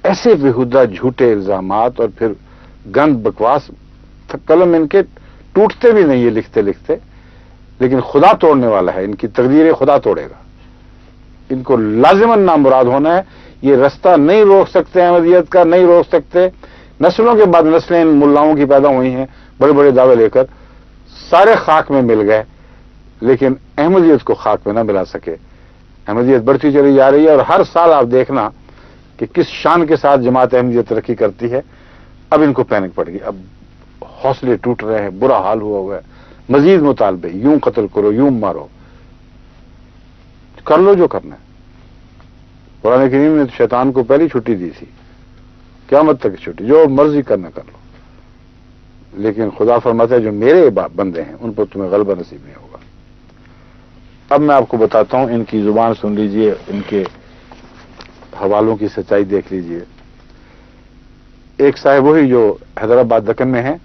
ایسے بےہودہ جھوٹے الزامات اور پھر گند بکواس، قلم ان کے ٹوٹتے بھی نہیں ہے لکھتے لکھتے، لیکن خدا توڑنے والا ہے، ان کی تقدیریں خدا توڑے گا، ان کو لازماً نامراد ہونا ہے۔ یہ رستہ نہیں روک سکتے احمدیت کا، نہیں روک سکتے۔ نسلوں کے بعد نسلیں ان ملاؤں کی پیدا ہوئی ہیں بڑے بڑے دعوے لے کر، سارے خاک میں مل گئے، لیکن احمدیت کو خاک میں نہ ملا سکے۔ احمدیت بڑھتی چلی جا رہی ہے، اور ہر سال آپ دیکھنا کہ کس شان کے ساتھ جماعت احمدیت ترقی کرتی ہے۔ اب ان کو پینک پڑ گئی، اب حوصلے ٹوٹ رہے ہیں، برا حال ہوا ہے، مزید مطالبے، یوں قتل کرو، یوں مارو، کر لو جو کرنا ہے۔ قرآن کریم نے شیطان کو پہلی چھٹی دی تھی، قیامت تک چھٹی، جو مرضی کرنا کر لو، لیکن خدا فرماتا ہے جو میرے بندے ہیں ان پر تمہیں غلبہ نصیب نہیں ہوگا۔ اب میں آپ کو بتاتا ہوں، ان کی زبان سن لیجئے، ان کے حوالوں کی سچائی دیکھ لیجئے۔ ایک صاحب وہی جو حیدرآباد دکن میں ہیں،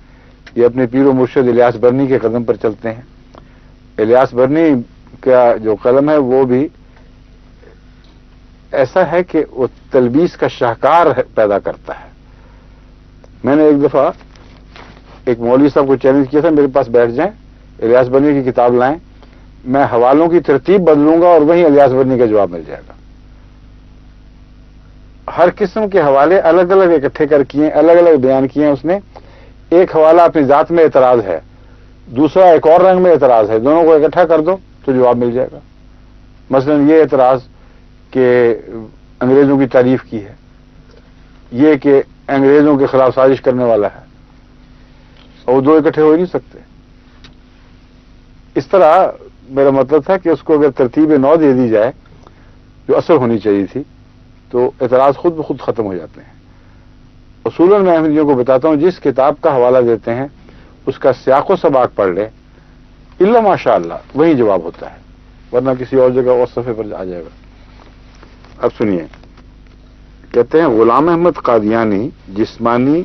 یہ اپنے پیر و مرشد الیاس برنی کے قدم پر چلتے ہیں۔ الیاس برنی کا جو قلم ہے وہ بھی ایسا ہے کہ وہ تلبیس کا شاہکار پیدا کرتا ہے۔ میں نے ایک دفعہ ایک مولوی صاحب کو چیلنج کیا تھا، میرے پاس بیٹھ جائیں، الیاس برنی کی کتاب لائیں، میں حوالوں کی ترتیب بدلوں گا اور وہیں الیاس برنی کا جواب مل جائے گا۔ ہر قسم کے حوالے الگ الگ اکٹھے کر کیے، الگ الگ بیان کیے ہیں اس نے۔ ایک حوالہ اپنی ذات میں اعتراض ہے، دوسرا ایک اور رنگ میں اعتراض ہے، دونوں کو اکٹھا کر دو تو جواب مل جائے گا۔ مثلا یہ اعتراض کہ انگریزوں کی تعریف کی ہے، یہ کہ انگریزوں کے خلاف سازش کرنے والا ہے، اور دو اکٹھے ہو ہی نہیں سکتے۔ اس طرح میرا مطلب تھا کہ اس کو اگر ترتیب نو دے دی جائے جو اصل ہونی چاہیے تھی تو اعتراض خود بخود ختم ہو جاتے ہیں۔ اصولاً میں احمدیوں کو بتاتا ہوں، جس کتاب کا حوالہ دیتے ہیں اس کا سیاق و سباق پڑھ لے، الا ماشاء اللہ وہی جواب ہوتا ہے، ورنہ کسی اور جگہ اور صفحے پر آ جائے گا۔ اب سنیے، کہتے ہیں غلام احمد قادیانی جسمانی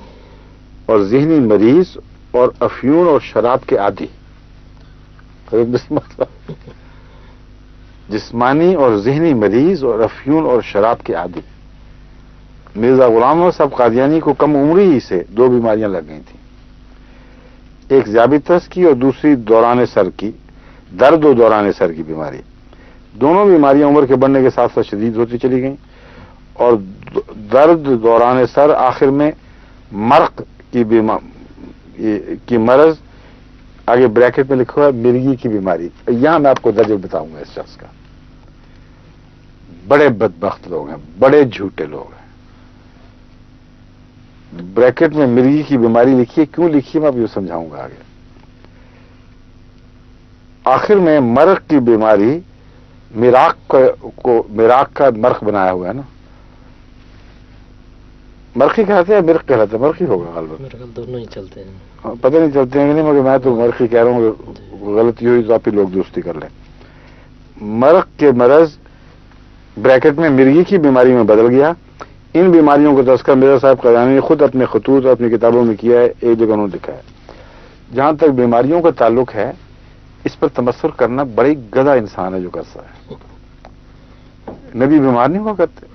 اور ذہنی مریض اور افیون اور شراب کے عادی، جسمانی اور ذہنی مریض اور افیون اور شراب کے عادی۔ مرزا غلام احمد صاحب قادیانی کو کم عمری ہی سے دو بیماریاں لگ گئی تھیں، ایک ذیابیطس کی اور دوسری دوران سر کی، درد و دوران سر کی بیماری۔ دونوں بیماریاں عمر کے بڑھنے کے ساتھ ساتھ شدید ہوتی چلی گئیں، اور درد دوران سر آخر میں مرق کی مرض، آگے بریکٹ میں لکھا ہوا ہے مرگی کی بیماری۔ یہاں میں آپ کو درجہ بتاؤں گا اس شخص کا۔ بڑے بدبخت لوگ ہیں، بڑے جھوٹے لوگ ہیں۔ بریکٹ میں مرگی کی بیماری لکھی ہے، کیوں لکھی ہے میں آپ کو سمجھاؤں گا آگے۔ آخر میں مرق کی بیماری، میراق کا مرق بنایا ہوا ہے نا، مرخی کہتے ہیں مرق کہلاتے ہیں، مرخی ہوگا غالباً، دونوں ہی چلتے ہیں، پتہ نہیں چلتے ہیں کہ نہیں، مگر میں تو مرخی کہہ رہا ہوں، غلطی ہوئی تو آپ ہی لوگ درستی کر لیں۔ مرق کے مرض بریکٹ میں مرگی کی بیماری میں بدل گیا۔ ان بیماریوں کا تذکرہ مرزا صاحب قادیانی نے خود اپنے خطوط اور اپنی کتابوں میں کیا ہے، ایک جگہ انہوں نے لکھا ہے۔ جہاں تک بیماریوں کا تعلق ہے، اس پر تبصر کرنا بڑی گدھا انسان ہے جو کرتا ہے۔ نبی بیمار نہیں ہوا کرتے،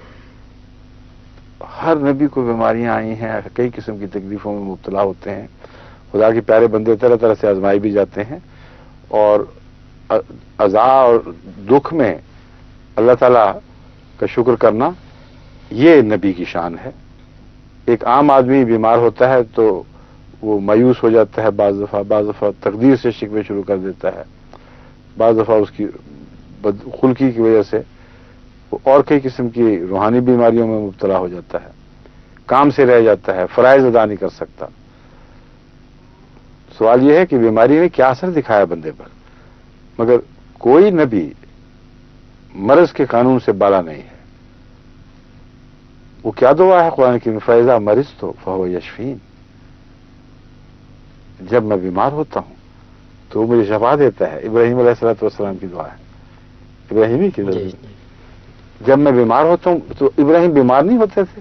ہر نبی کو بیماریاں آئی ہیں، کئی قسم کی تکلیفوں میں مبتلا ہوتے ہیں۔ خدا کے پیارے بندے طرح طرح سے آزمائے بھی جاتے ہیں، اور عزا اور دکھ میں اللہ تعالی کا شکر کرنا یہ نبی کی شان ہے۔ ایک عام آدمی بیمار ہوتا ہے تو وہ مایوس ہو جاتا ہے، بعض دفعہ تقدیر سے شکوے شروع کر دیتا ہے، بعض دفعہ اس کی بدخلقی کی وجہ سے وہ اور کئی قسم کی روحانی بیماریوں میں مبتلا ہو جاتا ہے، کام سے رہ جاتا ہے، فرائض ادا نہیں کر سکتا۔ سوال یہ ہے کہ بیماری نے کیا اثر دکھایا بندے پر، مگر کوئی نبی مرض کے قانون سے بالا نہیں ہے۔ وہ کیا دعا ہے قرآن کی، فَإِذَا مَرِضْتُ فَهُوَ يَشْفِينِ، جب میں بیمار ہوتا ہوں تو وہ مجھے شفا دیتا ہے۔ ابراہیم علیہ السلام کی دعا ہے، ابراہیمی کی دعا۔ جب میں بیمار ہوتا ہوں تو ابراہیم بیمار نہیں ہوتے تھے،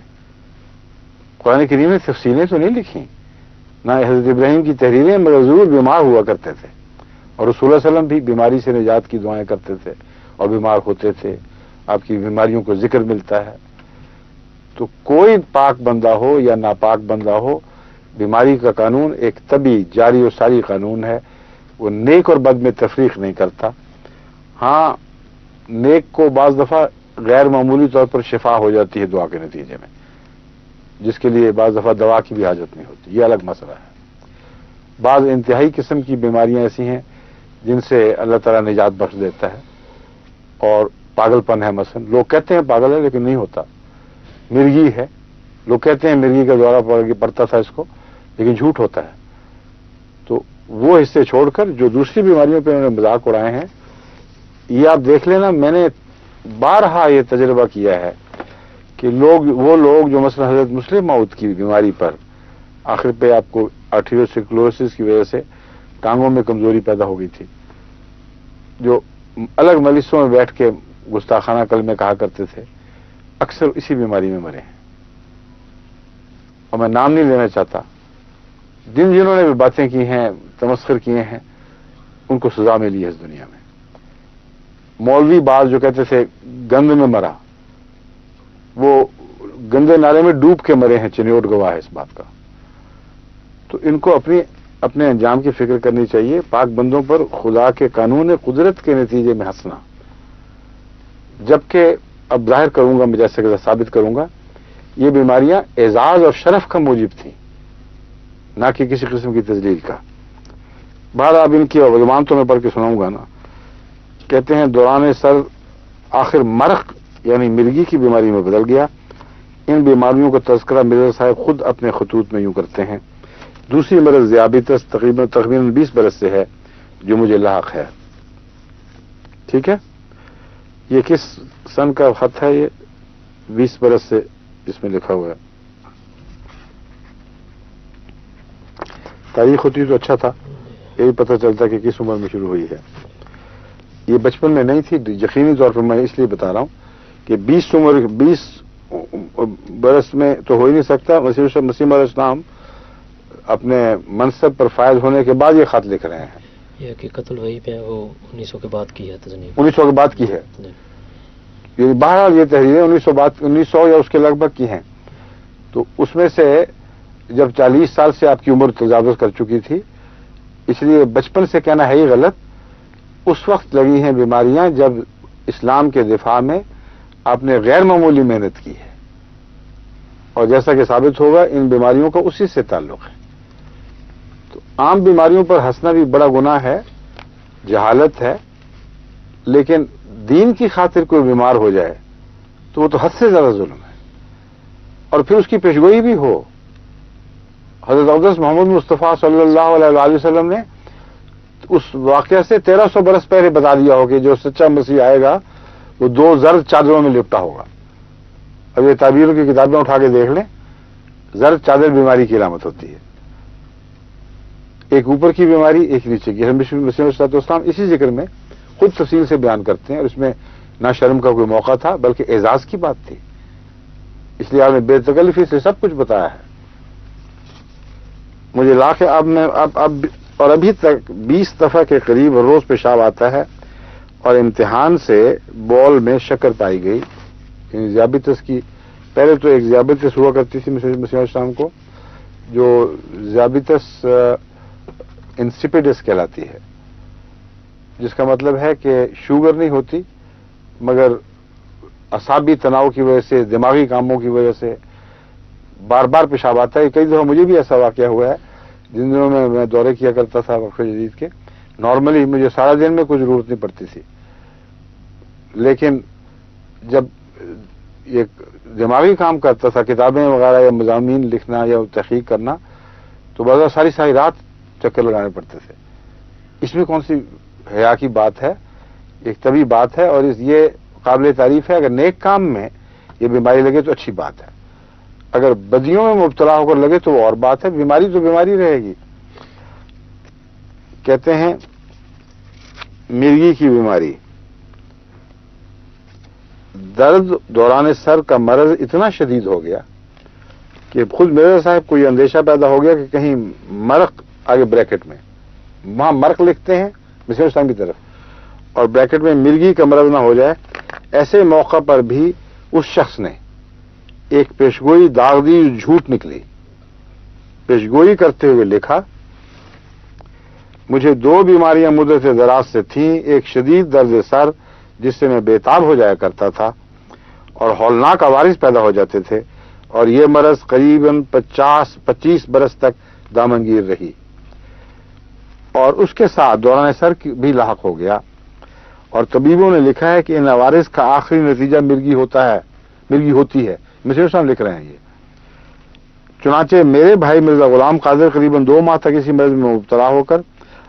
قرآن کریم نے تفصیلیں تو نہیں لکھی، نہ حضرت ابراہیم کی تحریریں، مگر ضرور بیمار ہوا کرتے تھے، اور رسول اللہ علیہ وسلم بھی بیماری سے نجات کی دعائیں کرتے تھے اور بیمار ہوتے تھے، آپ کی بیماریوں کو ذکر ملتا ہے۔ تو کوئی پاک بندہ ہو یا ناپاک بندہ ہو، بیماری کا قانون ایک طبی جاری و ساری قانون ہے، وہ نیک اور بد میں تفریق نہیں کرتا. ہاں، نیک کو بعض دفعہ غیر معمولی طور پر شفا ہو جاتی ہے دعا کے نتیجے میں، جس کے لیے بعض دفعہ دوا کی بھی حاجت نہیں ہوتی، یہ الگ مسئلہ ہے. بعض انتہائی قسم کی بیماریاں ایسی ہیں جن سے اللہ تعالیٰ نجات بخش دیتا ہے، اور پاگل پن ہے مثلا، لوگ کہتے ہیں پاگل ہے لیکن نہیں ہوتا. مرگی ہے، لوگ کہتے ہیں مرگی کا دورہ پڑتا تھا اس کو، لیکن جھوٹ ہوتا ہے. تو وہ حصے چھوڑ کر جو دوسری بیماریوں پہ انہوں نے مذاق اڑائے ہیں، یہ آپ دیکھ لینا. میں نے بارہا یہ تجربہ کیا ہے کہ وہ لوگ جو مثلا حضرت مسلم موعود کی بیماری پر آخر پہ آپ کو آرٹریوسکلوروسس کی وجہ سے ٹانگوں میں کمزوری پیدا ہو گئی تھی، جو الگ مجلسوں میں بیٹھ کے گستاخانہ کلمے کہا کرتے تھے، اکثر اسی بیماری میں مرے ہیں. اور میں نام نہیں لینا چاہتا. جنہوں نے بھی باتیں کی ہیں، تمسخر کیے ہیں، ان کو سزا ملی ہے اس دنیا میں. مولوی بعض جو کہتے تھے گند میں مرا، وہ گندے نالے میں ڈوب کے مرے ہیں، چنیوٹ گواہ ہے اس بات کا. تو ان کو اپنے انجام کی فکر کرنی چاہیے. پاک بندوں پر خدا کے قانون قدرت کے نتیجے میں ہنسنا، جبکہ اب ظاہر کروں گا، میں جیسے کہ ثابت کروں گا، یہ بیماریاں اعزاز اور شرف کا موجب تھیں، نہ کہ کسی قسم کی تذلیل کا. بعد اب ان کی زبان تو میں پڑھ کے سناؤں گا نا. کہتے ہیں دوران سر آخر مرق یعنی مرگی کی بیماری میں بدل گیا. ان بیماریوں کا تذکرہ مرزا صاحب خود اپنے خطوط میں یوں کرتے ہیں. دوسری مرض ذیابیطس تقریباً 20 برس سے ہے جو مجھے لاحق ہے. ٹھیک ہے، یہ کس سن کا خط ہے؟ یہ 20 برس سے اس میں لکھا ہوا ہے. تاریخ ہوتی تو اچھا تھا، یہی پتہ چلتا کہ کس عمر میں شروع ہوئی ہے. یہ بچپن میں نہیں تھی، یقینی طور پر میں اس لیے بتا رہا ہوں کہ 20 برس میں تو ہو ہی نہیں سکتا. مسیح علیہ السلام اپنے منصب پر فائز ہونے کے بعد یہ خط لکھ رہے ہیں. یہ کہ قتل وہی پہ وہ 1900 کے بعد کی ہے، 1900 کے بعد کی ہے. بہرحال یہ تحریریں 1900 یا اس کے لگ بھگ کی ہیں. تو اس میں سے جب 40 سال سے آپ کی عمر تجاوز کر چکی تھی، اس لیے بچپن سے کہنا ہے ہی غلط. اس وقت لگی ہیں بیماریاں جب اسلام کے دفاع میں آپ نے غیر معمولی محنت کی ہے، اور جیسا کہ ثابت ہوگا ان بیماریوں کا اسی سے تعلق ہے. تو عام بیماریوں پر ہنسنا بھی بڑا گناہ ہے، جہالت ہے. لیکن دین کی خاطر کوئی بیمار ہو جائے تو وہ تو حد سے زیادہ ظلم ہے، اور پھر اس کی پیشگوئی بھی ہو. حضرت اقدس محمد مصطفیٰ صلی اللہ علیہ وسلم نے اس واقعہ سے 1300 برس پہلے بتا دیا ہو کہ جو سچا مسیح آئے گا وہ 2 زرد چادروں میں لپٹا ہوگا. اب یہ تعبیروں کی کتابیں اٹھا کے دیکھ لیں، زرد چادر بیماری کی علامت ہوتی ہے. ایک اوپر کی بیماری، ایک نیچے کی. مسیح علیہ السلام اسی ذکر میں خود تفصیل سے بیان کرتے ہیں، اور اس میں نہ شرم کا کوئی موقع تھا بلکہ اعزاز کی بات تھی. اس لیے آپ نے بے تکلفی سے سب کچھ بتایا ہے. مجھے لاکھ اب اور ابھی تک 20 دفعہ کے قریب روز پیشاب آتا ہے، اور امتحان سے بول میں شکر پائی گئی. یعنی ذیابیطس کی پہلے تو ایک ذیابیطس ہوا کرتی تھی مسیح علیہ السلام کو، جو ذیابیطس انسیپیڈس کہلاتی ہے، جس کا مطلب ہے کہ شوگر نہیں ہوتی مگر اعصابی تناؤ کی وجہ سے، دماغی کاموں کی وجہ سے بار بار پیشاب آتا ہے. کئی دفعہ مجھے بھی ایسا واقعہ ہوا ہے جن دنوں میں دورے کیا کرتا تھا وقفہ جدید کے. نارملی مجھے سارا دن میں کوئی ضرورت نہیں پڑتی تھی، لیکن جب یہ دماغی کام کرتا تھا، کتابیں وغیرہ یا مضامین لکھنا یا تحقیق کرنا، تو بعض ساری رات چکر لگانے پڑتے تھے. اس میں کون سی حیا کی بات ہے؟ ایک طبی بات ہے، اور یہ قابل تعریف ہے. اگر نیک کام میں یہ بیماری لگے تو اچھی بات ہے، اگر بدیوں میں مبتلا ہو کر لگے تو وہ اور بات ہے. بیماری تو بیماری رہے گی. کہتے ہیں مرگی کی بیماری، درد دوران سر کا مرض اتنا شدید ہو گیا کہ خود مرزا صاحب کو یہ اندیشہ پیدا ہو گیا کہ کہیں مرق آگے بریکٹ میں، وہاں مرق لکھتے ہیں مسیح اسلام کی طرف، اور بریکٹ میں مرگی کا مرض نہ ہو جائے. ایسے موقع پر بھی اس شخص نے ایک پیشگوئی داغ دی جھوٹ نکلی. پیشگوئی کرتے ہوئے لکھا، مجھے 2 بیماریاں مدت دراز سے تھیں، ایک شدید درد سر جس سے میں بےتاب ہو جایا کرتا تھا اور ہولناک عوارض پیدا ہو جاتے تھے، اور یہ مرض قریباً 25 برس تک دامنگیر رہی، اور اس کے ساتھ دوران سر بھی لاحق ہو گیا، اور طبیبوں نے لکھا ہے کہ ان عوارض کا آخری نتیجہ مرگی ہوتی ہے. مسیح صاحب لکھ رہے ہیں یہ. چنانچہ میرے بھائی مرزا غلام قادر قریباً 2 ماہ تک اسی مرض میں مبتلا ہو کر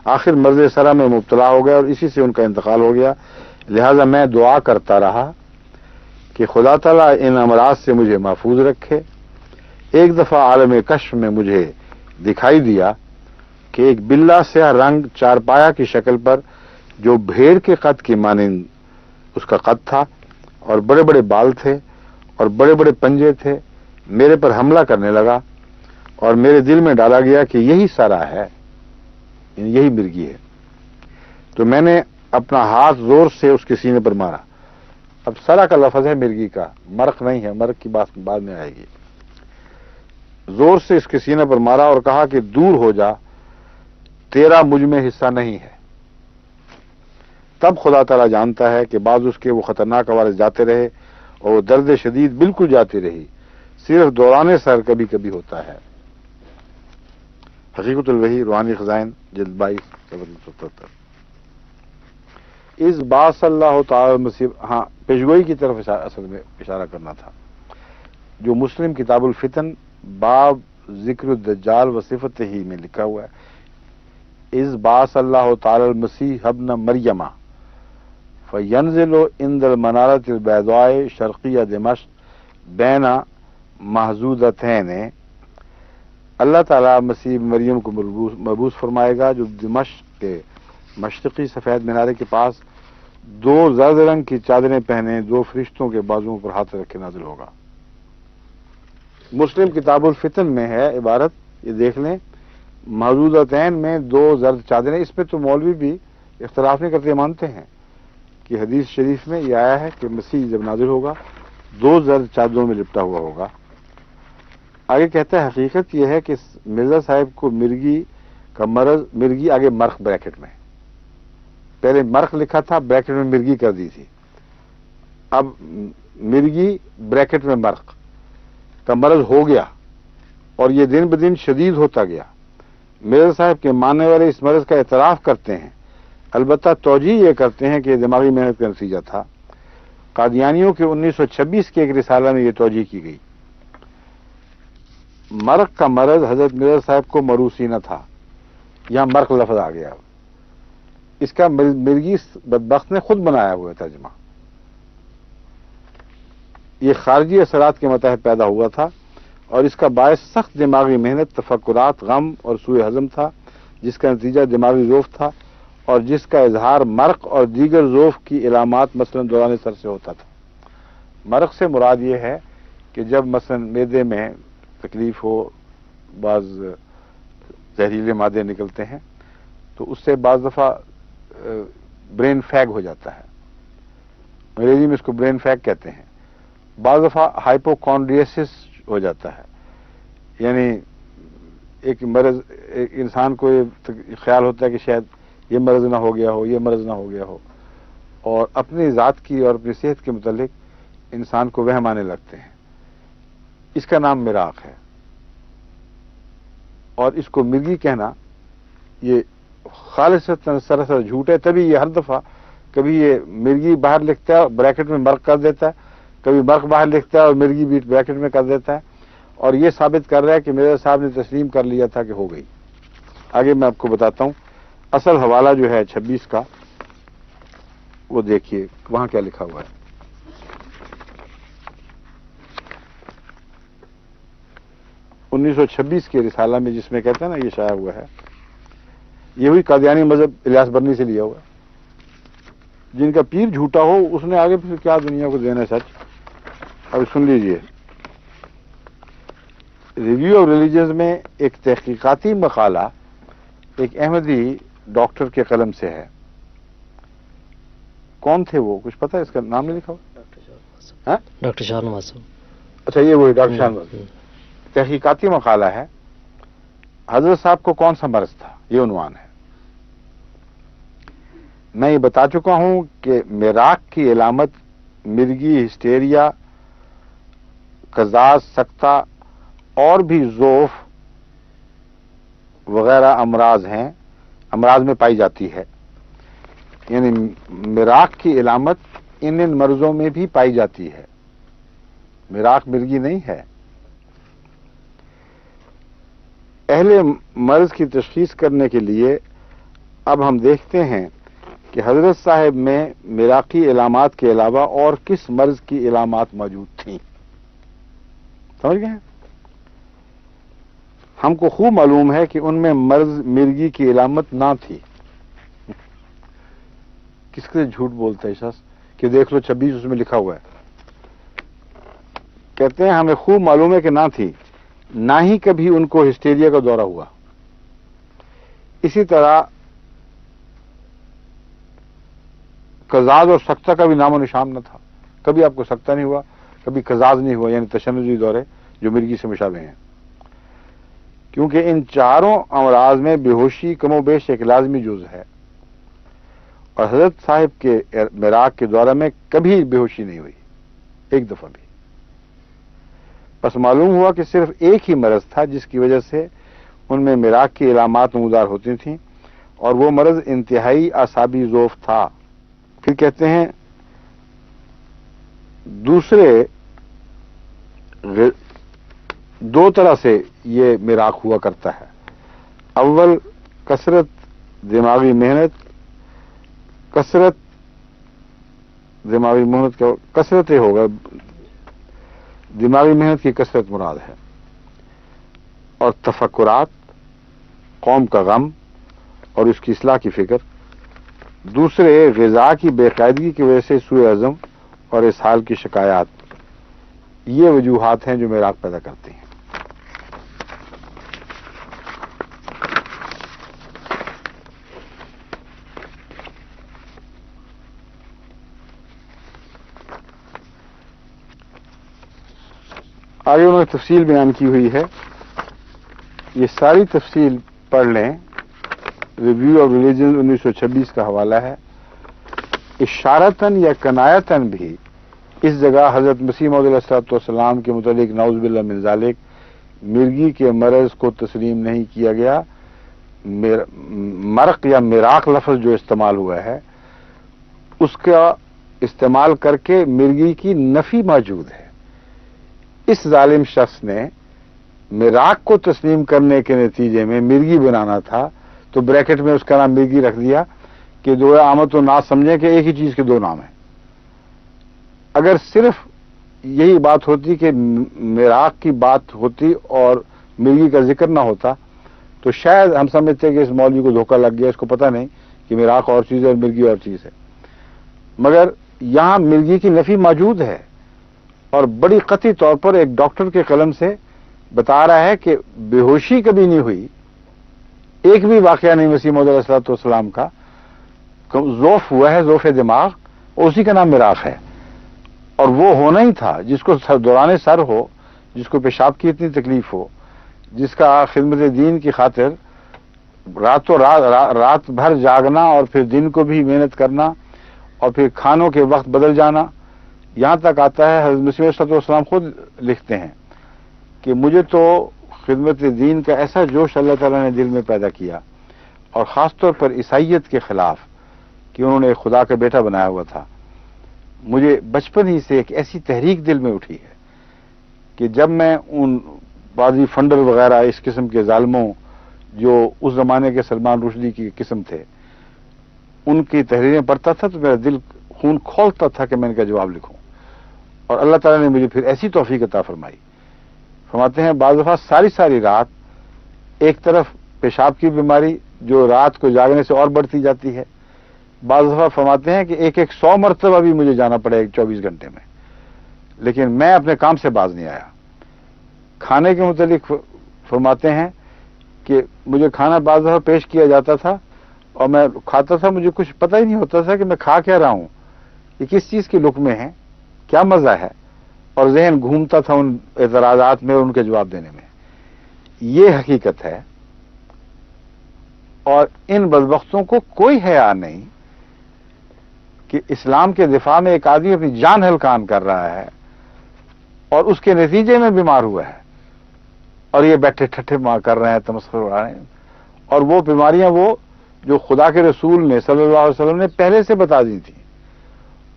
آخر مرض سرا میں مبتلا ہو گئے اور اسی سے ان کا انتقال ہو گیا. لہذا میں دعا کرتا رہا کہ خدا تعالیٰ ان امراض سے مجھے محفوظ رکھے. ایک دفعہ عالم کشف میں مجھے دکھائی دیا کہ ایک بلا سیاہ رنگ چارپایا کی شکل پر، جو بھیڑ کے قد کی مانند اس کا قد تھا اور بڑے بڑے بال تھے اور بڑے بڑے پنجے تھے، میرے پر حملہ کرنے لگا، اور میرے دل میں ڈالا گیا کہ یہی سرا ہے، یہی مرگی ہے. تو میں نے اپنا ہاتھ زور سے اس کے سینے پر مارا. اب سرا کا لفظ ہے، مرگی کا، مرق نہیں ہے، مرق کی بات بعد میں آئے گی. زور سے اس کے سینے پر مارا اور کہا کہ دور ہو جا، تیرا مجھ میں حصہ نہیں ہے. تب خدا تعالیٰ جانتا ہے کہ بعض اس کے وہ خطرناک عوارض جاتے رہے اور وہ درد شدید بالکل جاتی رہی، صرف دوران سر کبھی کبھی ہوتا ہے. حقیقت الوحی روحانی خزائن جلد 22 77. اس باس اللہ تعالی مسیح، ہاں پیشگوئی کی طرف اصل میں اشارہ کرنا تھا، جو مسلم کتاب الفتن باب ذکر الدجال و صفت ہی میں لکھا ہوا ہے. اس باس اللہ تعالی المسیح ابن مریم فینزل عند المنارۃ البیضاء شرقیہ دمشق بین محظوظتین. اللہ تعالیٰ مسیح مریم کو مبعوث فرمائے گا، جو دمشق کے مشرقی سفید مینارے کے پاس 2 زرد رنگ کی چادریں پہنے 2 فرشتوں کے بازوؤں پر ہاتھ رکھے نازل ہوگا. مسلم کتاب الفتن میں ہے عبارت، یہ دیکھ لیں، محظوظتین میں 2 زرد چادریں. اس پہ تو مولوی بھی اختلاف نہیں کرتے، مانتے ہیں کہ حدیث شریف میں یہ آیا ہے کہ مسیح جب نازل ہوگا 2 زرد چادروں میں لپٹا ہوا ہوگا. آگے کہتا ہے حقیقت یہ ہے کہ مرزا صاحب کو مرگی کا مرض، مرگی آگے مرخ بریکٹ میں، پہلے مرخ لکھا تھا، بریکٹ میں مرگی کر دی تھی، اب مرگی بریکٹ میں مرخ کا مرض ہو گیا اور یہ دن بدن شدید ہوتا گیا. مرزا صاحب کے ماننے والے اس مرض کا اعتراف کرتے ہیں، البتہ توجیہ یہ کرتے ہیں کہ یہ دماغی محنت کا نتیجہ تھا. قادیانیوں کے 1926 کے ایک رسالہ میں یہ توجیہ کی گئی. مرق کا مرض حضرت مرزا صاحب کو مروسی نہ تھا، یہاں مرق لفظ آ گیا. اس کا مرگی بدبخت نے خود بنایا ہوا ترجمہ. یہ خارجی اثرات کے متحد پیدا ہوا تھا اور اس کا باعث سخت دماغی محنت، تفکرات، غم اور سوء ہضم تھا، جس کا نتیجہ دماغی ذوف تھا اور جس کا اظہار مرق اور دیگر ذوف کی علامات مثلا دوران سر سے ہوتا تھا. مرق سے مراد یہ ہے کہ جب مثلا معدے میں تکلیف ہو، بعض زہریلے مادے نکلتے ہیں تو اس سے بعض دفعہ برین فیگ ہو جاتا ہے، انگریزی میں اس کو برین فیگ کہتے ہیں. بعض دفعہ ہائپوکونڈریسس ہو جاتا ہے، یعنی ایک مرض، ایک انسان کو یہ خیال ہوتا ہے کہ شاید یہ مرض نہ ہو گیا ہو، یہ مرض نہ ہو گیا ہو، اور اپنی ذات کی اور اپنی صحت کے متعلق انسان کو وہم آنے لگتے ہیں. اس کا نام مراق ہے، اور اس کو مرگی کہنا یہ خالصتاً سراسر جھوٹ ہے. تبھی یہ ہر دفعہ کبھی یہ مرگی باہر لکھتا ہے اور بریکٹ میں مرق کر دیتا ہے، کبھی مرق باہر لکھتا ہے اور مرگی بیٹ بریکٹ میں کر دیتا ہے، اور یہ ثابت کر رہا ہے کہ مرزا صاحب نے تسلیم کر لیا تھا کہ ہو گئی. آگے میں آپ کو بتاتا ہوں. اصل حوالہ جو ہے 26 کا، وہ دیکھیے وہاں کیا لکھا ہوا ہے. (1926) کے رسالہ میں جس میں کہتے ہیں نا یہ شائع ہوا ہے، یہ ہوئی قادیانی مذہب الیاس برنی سے لیا ہوا ہے. جن کا پیر جھوٹا ہو اس نے آگے پھر کیا دنیا کو دینا سچ. اب سن لیجئے. ریویو آف ریلیجنز میں ایک تحقیقاتی مقالہ ایک احمدی ڈاکٹر کے قلم سے ہے. کون تھے وہ؟ کچھ پتہ ہے؟ اس کا نام نہیں لکھا ہوا؟ ڈاکٹر شاہ نواز صاحب. اچھا یہ وہی ڈاکٹر شاہنواز تحقیقاتی مقالہ ہے. حضرت صاحب کو کون سا مرض تھا یہ عنوان ہے. میں یہ بتا چکا ہوں کہ میراق کی علامت مرگی، ہسٹیریا، قزاز، سکتہ اور بھی ذوف وغیرہ امراض میں پائی جاتی ہے. یعنی میراق کی علامت ان مرضوں میں بھی پائی جاتی ہے. میراق مرگی نہیں ہے. اہل مرض کی تشخیص کرنے کے لیے اب ہم دیکھتے ہیں کہ حضرت صاحب میں میراقی علامات کے علاوہ اور کس مرض کی علامات موجود تھیں. سمجھ گئے؟ ہم کو خوب معلوم ہے کہ ان میں مرض مرگی کی علامت نہ تھی. کس کے جھوٹ بولتا ہے شخص کہ دیکھ لو 26 اس میں لکھا ہوا ہے. کہتے ہیں ہمیں خوب معلوم ہے کہ نہ تھی، نہ ہی کبھی ان کو ہسٹیریا کا دورہ ہوا. اسی طرح قزاز اور سکتہ کا بھی نام و نشان نہ تھا. کبھی آپ کو سکتہ نہیں ہوا، کبھی قزاز نہیں ہوا، یعنی تشنجی دورے جو مرگی سے مشابہ ہیں. کیونکہ ان چاروں امراض میں بے ہوشی کم و بیش ایک لازمی جز ہے، اور حضرت صاحب کے میراق کے دورہ میں کبھی بے ہوشی نہیں ہوئی، ایک دفعہ بھی. بس معلوم ہوا کہ صرف ایک ہی مرض تھا جس کی وجہ سے ان میں میراق کی علامات نمودار ہوتی تھیں، اور وہ مرض انتہائی اعصابی ذوف تھا. پھر کہتے ہیں دوسرے دو طرح سے یہ میراق ہوا کرتا ہے. اول کثرت دماغی محنت کثرت ہوگا، دماغی محنت کی کثرت مراد ہے، اور تفکرات، قوم کا غم اور اس کی اصلاح کی فکر. دوسرے غذا کی بے قاعدگی کی وجہ سے سوء ہضم اور اسہال کی شکایات. یہ وجوہات ہیں جو میراق پیدا کرتی ہیں. آگے انہوں نے تفصیل بیان کی ہوئی ہے. یہ ساری تفصیل پڑھ لیں. ریویو آف ریلیجن 1926 کا حوالہ ہے. اشارتاً یا کنایتاً بھی اس جگہ حضرت مسیح موعود علیہ السلام کے متعلق نعوذ باللہ من ذالک مرگی کے مرض کو تسلیم نہیں کیا گیا. مرق یا میراق لفظ جو استعمال ہوا ہے اس کا استعمال کر کے مرگی کی نفی موجود ہے. اس ظالم شخص نے میراق کو تسلیم کرنے کے نتیجے میں مرگی بنانا تھا تو بریکٹ میں اس کا نام مرگی رکھ دیا کہ دو آمد و ناز سمجھیں کہ ایک ہی چیز کے دو نام ہیں. اگر صرف یہی بات ہوتی کہ میراق کی بات ہوتی اور مرگی کا ذکر نہ ہوتا تو شاید ہم سمجھتے کہ اس مولوی کو دھوکہ لگ گیا، اس کو پتہ نہیں کہ میراق اور چیز ہے اور مرگی اور چیز ہے. مگر یہاں مرگی کی نفی موجود ہے، اور بڑی قطعی طور پر ایک ڈاکٹر کے قلم سے بتا رہا ہے کہ بے ہوشی کبھی نہیں ہوئی، ایک بھی واقعہ نہیں مسیح موعود علیہ السلام کا. ذوف ہوا ہے، ذوف دماغ، اسی کا نام میراق ہے. اور وہ ہونا ہی تھا جس کو دوران سر ہو، جس کو پیشاب کی اتنی تکلیف ہو، جس کا خدمت دین کی خاطر رات بھر جاگنا اور پھر دن کو بھی محنت کرنا اور پھر کھانوں کے وقت بدل جانا. یہاں تک آتا ہے حضرت مسیح علیہ السلام خود لکھتے ہیں کہ مجھے تو خدمت دین کا ایسا جوش اللہ تعالیٰ نے دل میں پیدا کیا، اور خاص طور پر عیسائیت کے خلاف کہ انہوں نے خدا کا بیٹا بنایا ہوا تھا. مجھے بچپن ہی سے ایک ایسی تحریک دل میں اٹھی ہے کہ جب میں ان بازی فنڈر وغیرہ اس قسم کے ظالموں جو اس زمانے کے سلمان رشدی کی قسم تھے ان کی تحریریں پڑھتا تھا تو میرا دل خون کھولتا تھا کہ میں ان کا جواب لکھوں. اور اللہ تعالیٰ نے مجھے پھر ایسی توفیق عطا فرمائی. فرماتے ہیں بعض دفعہ ساری رات ایک طرف پیشاب کی بیماری جو رات کو جاگنے سے اور بڑھتی جاتی ہے، بعض دفعہ فرماتے ہیں کہ ایک 100 مرتبہ بھی مجھے جانا پڑے 24 گھنٹے میں، لیکن میں اپنے کام سے باز نہیں آیا. کھانے کے متعلق فرماتے ہیں کہ مجھے کھانا بعض دفعہ پیش کیا جاتا تھا اور میں کھاتا تھا، مجھے کچھ پتہ ہی نہیں ہوتا تھا کہ میں کھا کیا رہا ہوں، یہ کس چیز کے لقمے ہیں، کیا مزہ ہے، اور ذہن گھومتا تھا ان اعتراضات میں اور ان کے جواب دینے میں. یہ حقیقت ہے. اور ان بدبختوں کو کوئی حیا نہیں کہ اسلام کے دفاع میں ایک آدمی اپنی جان ہلکان کر رہا ہے اور اس کے نتیجے میں بیمار ہوا ہے اور یہ بیٹھے ٹھٹھے کر رہے ہیں، تمسخر اڑا رہے ہیں. اور وہ بیماریاں وہ جو خدا کے رسول نے صلی اللہ علیہ وسلم نے پہلے سے بتا دی تھی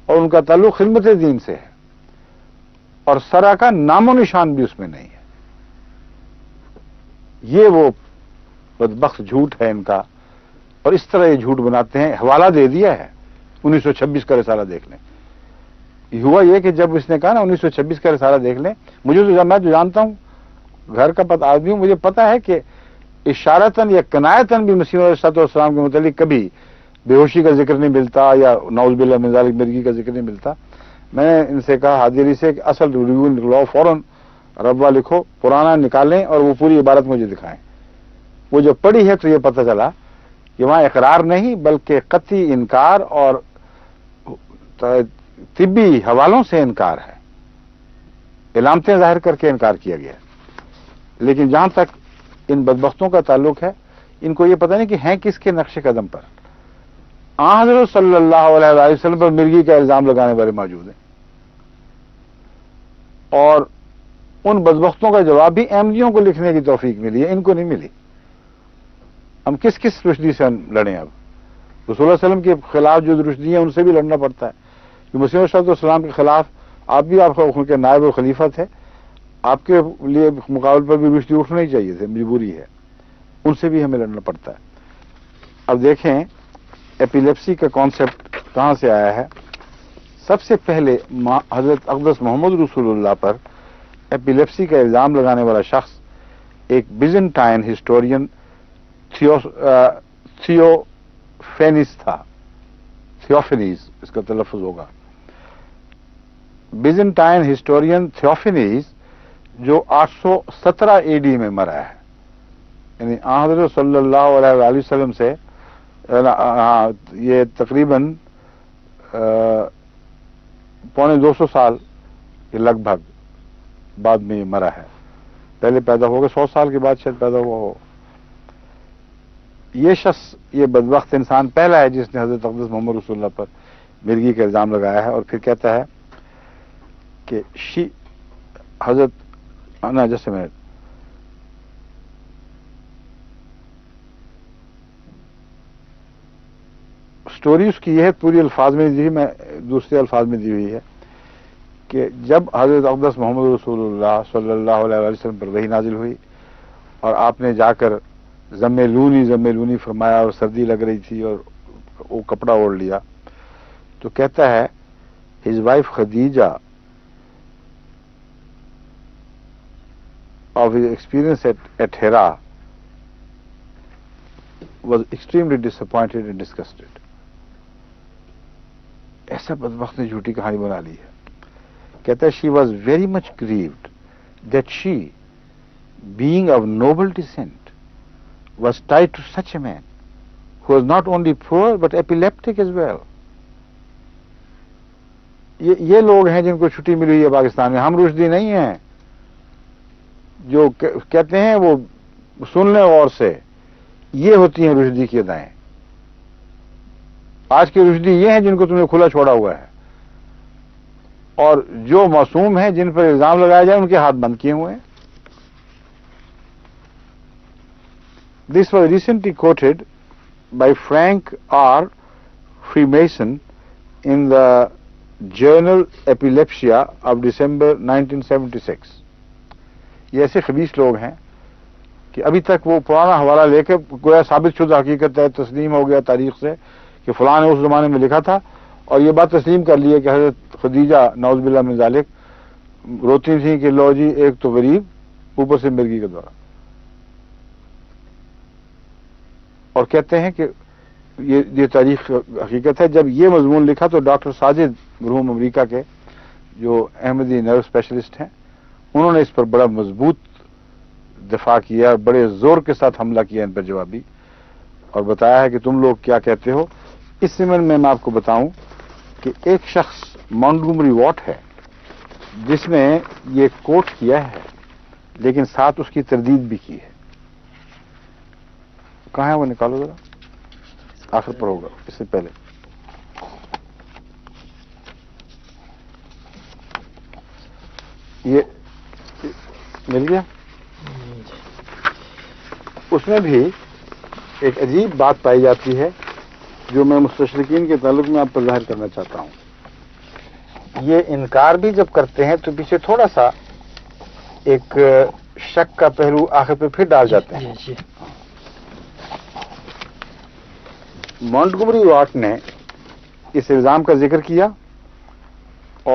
اور ان کا تعلق خدمت دین سے ہے اور سرا کا نام و نشان بھی اس میں نہیں ہے. یہ وہ بدبخت جھوٹ ہے ان کا، اور اس طرح یہ جھوٹ بناتے ہیں. حوالہ دے دیا ہے 1926 کا رسالہ دیکھ لیں. ہوا یہ کہ جب اس نے کہا نا 1926 کا رسالہ دیکھ لیں، مجھے تو میں جو جانتا ہوں، گھر کا آدمی ہوں، مجھے پتا ہے کہ اشارتاً یا کنایتاً بھی مسیح علیہ السلام کے متعلق کبھی بے ہوشی کا ذکر نہیں ملتا یا نعوذ باللہ من ذالک مرگی کا ذکر نہیں ملتا. میں نے ان سے کہا ہادی علی سے کہ اصل ریویو نکلواؤ، فوراً ربوہ لکھو، پرانا نکالیں اور وہ پوری عبارت مجھے دکھائیں. وہ جو پڑھی ہے تو یہ پتہ چلا کہ وہاں اقرار نہیں بلکہ قطعی انکار اور طبی حوالوں سے انکار ہے، علامتیں ظاہر کر کے انکار کیا گیا. لیکن جہاں تک ان بدبختوں کا تعلق ہے، ان کو یہ پتہ نہیں کہ ہیں کس کے نقش قدم پر. حضرت صلی اللہ علیہ وآلہ وسلم پر مرگی کا الزام لگانے والے موجود ہیں، اور ان بدبختوں کا جواب بھی احمدیوں کو لکھنے کی توفیق ملی ہے، ان کو نہیں ملی. ہم کس رشدی سے لڑیں؟ اب رسول اللہ علیہ وسلم کے خلاف جو رشدی ہیں ان سے بھی لڑنا پڑتا ہے. کہ مسیح علیہ السلام کے خلاف آپ بھی آپ کے نائب و خلیفہ تھے، آپ کے لیے مقابل پر بھی رشدی اٹھنا ہی چاہیے تھے، مجبوری ہے، ان سے بھی ہمیں لڑنا پڑتا ہے. اب دیکھیں ایپیلیپسی کا کانسیپٹ کہاں سے آیا ہے. سب سے پہلے حضرت اقدس محمد رسول اللہ پر ایپیلیپسی کا الزام لگانے والا شخص ایک بیزنٹائن ہسٹورین تھیوفینس تھا. تھیوفینیز اس کا تلفظ ہوگا. بیزنٹائن ہسٹورین تھیوفینیز جو 817 اے ڈی میں مرا ہے، یعنی حضرت صلی اللہ علیہ وآلہ وسلم سے یہ تقریباً 250 سال کے لگ بھگ بعد میں یہ مرا ہے. پہلے پیدا ہو گیا، 100 سال کے بعد شاید پیدا ہوا ہو. یہ شخص، یہ بدبخت انسان پہلا ہے جس نے حضرت اقدس محمد رسول اللہ پر مرگی کا الزام لگایا ہے. اور پھر کہتا ہے کہ حضرت جیسے میں سٹوری اس کی یہ ہے، پوری الفاظ میں دی، میں دوسرے الفاظ میں دی ہوئی ہے کہ جب حضرت اقدس محمد رسول اللہ صلی اللہ علیہ وسلم پر وحی نازل ہوئی اور آپ نے جا کر زملونی فرمایا اور سردی لگ رہی تھی اور وہ کپڑا اوڑھ لیا، تو کہتا ہے his wife Khadija of his experience at Hira was extremely disappointed and disgusted. ایسا بدبخت نے جھوٹی کہانی بنا لی ہے. کہتا ہے she was very much grieved that she, being of noble descent, was tied to such a man who was not only poor but epileptic as well. یہ لوگ ہیں جن کو چھٹی ملی ہوئی ہے پاکستان میں. ہم رشدی نہیں ہیں جو کہتے ہیں وہ سن لیں غور سے. یہ ہوتی ہیں رشدی کی ادائیں. آج کے رشدی یہ ہیں جن کو تم نے کھلا چھوڑا ہوا ہے، اور جو معصوم ہیں جن پر الزام لگایا جائے ان کے ہاتھ بند کیے ہوئے ہیں. This was recently quoted by Frank R. Freemason in the Journal Epilepsia of December 1976. یہ ایسے خبیث لوگ ہیں کہ ابھی تک وہ پرانا حوالہ لے کے گویا ثابت شدہ حقیقت ہے، تسلیم ہو گیا تاریخ سے کہ فلاں نے اس زمانے میں لکھا تھا، اور یہ بات تسلیم کر لی ہے کہ حضرت خدیجہ نعوذ باللہ من ذالک روتی تھیں کہ لو جی ایک تو غریب، اوپر سے مرگی کا دورہ. اور کہتے ہیں کہ یہ تاریخ حقیقت ہے. جب یہ مضمون لکھا تو ڈاکٹر ساجد مرحوم امریکہ کے جو احمدی نرو اسپیشلسٹ ہیں، انہوں نے اس پر بڑا مضبوط دفاع کیا، بڑے زور کے ساتھ حملہ کیا ان پر جوابی، اور بتایا ہے کہ تم لوگ کیا کہتے ہو. اس ضمن میں آپ کو بتاؤں کہ ایک شخص مونٹگومری واٹ ہے، جس نے یہ کوٹ کیا ہے لیکن ساتھ اس کی تردید بھی کی ہے. کہاں ہے وہ؟ نکالو ذرا, آخر پر ہوگا اس سے پہلے. یہ مل گیا. اس میں بھی ایک عجیب بات پائی جاتی ہے جو میں مستشرقین کے تعلق میں آپ پر ظاہر کرنا چاہتا ہوں. یہ انکار بھی جب کرتے ہیں تو پیچھے تھوڑا سا ایک شک کا پہلو آخر پہ پھر ڈال جاتے ہیں. مونٹگومری واٹ نے اس الزام کا ذکر کیا